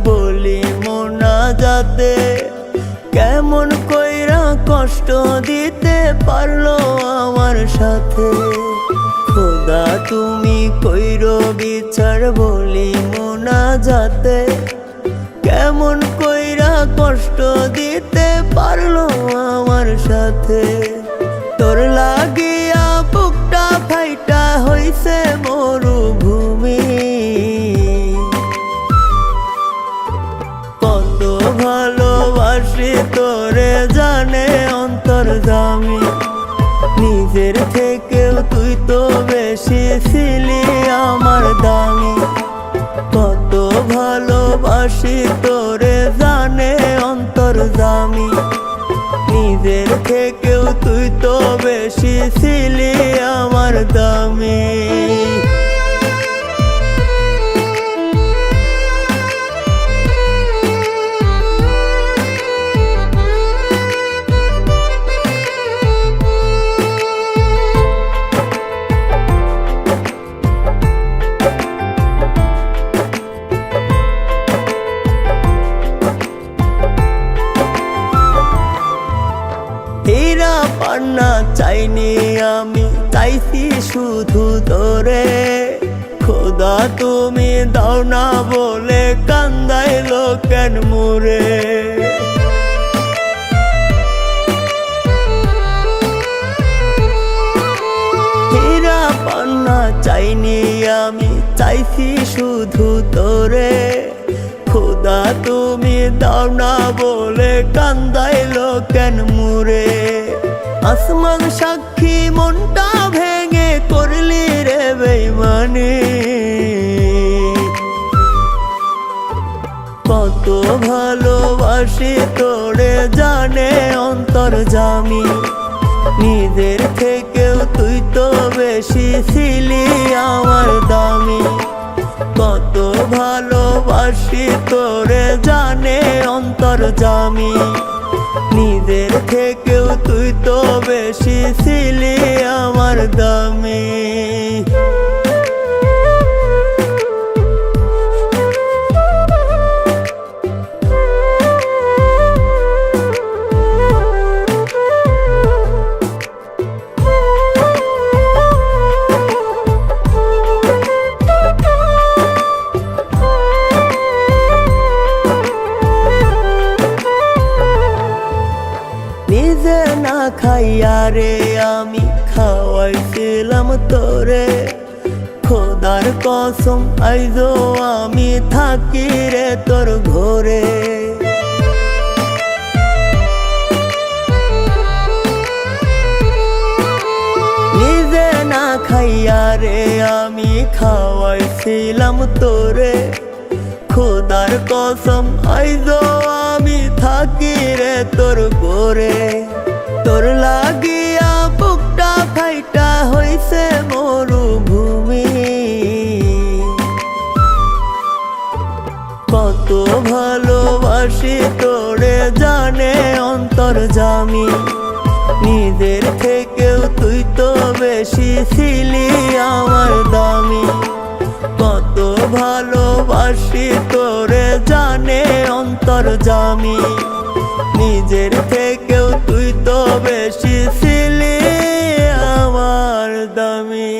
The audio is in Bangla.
বলি মোনাজাতে, কেমন কইরা কষ্ট দিতে পারলো আমার সাথে। খোদা তুমি কইরো বিচার বলি মোনাজাতে, কেমন কইরা কষ্ট দিতে পারলো আমার সাথে। তোর লাগিয়া বুকটা ফাইটা হইছে মরুভূমি, কত ভালোবাসি তোরে জানে অন্তর্যামী। নিজের থেকেও তুই তো বেশি ছিলি আমার দামি, কত ভালোবাসি তোরে জানে অন্তর্যামী। নিজের থেকেও তুই তো বেশি ছিলি আমার দামি। হীরা পান্না চাইনি আমি, চাইছি শুধু তোরে। খোদা তুমি দাও না বলে কান্দাইলো কেন মোরে। হীরা পান্না চাইনি আমি, চাইছি শুধু তোরে। খোদা তুমি দাও না বলে কান্দাইলো কেন মোরে। আসমান সাক্ষী মনটা ভেঙে করলি রে বেইমানি, কত ভালোবাসি তোরে জানে অন্তর্যামী। নিজের থেকেও তুই তো বেশি ছিলি আমার দামি, কত ভালোবাসি তোরে জানে অন্তর্যামী। নিজের থেকেও তুই তো বেশি ছিলি আমার দামি। নিজে না খাইয়া রে আমি খাওয়াইছিলাম তোরে। খোদার কসম আইজো আমি থাকি রে তোর ঘরে। নিজে না খাইয়া রে আমি খাওয়াইছিলাম তোরে। খোদার কসম আইজো আমি থাকি রে তোর ঘরে। তোর লাগিয়া বুকটা ফাইটা হইছে মরুভূমি, কত ভালোবাসি তোরে জানে অন্তর্যামী। নিজের থেকেও তুই তো বেশি ছিলি আমার দামি, কত ভালোবাসি তোরে জানে অন্তর্যামী। নিজের থেকেও তুই তো বেশি ছিলি আমার দামি।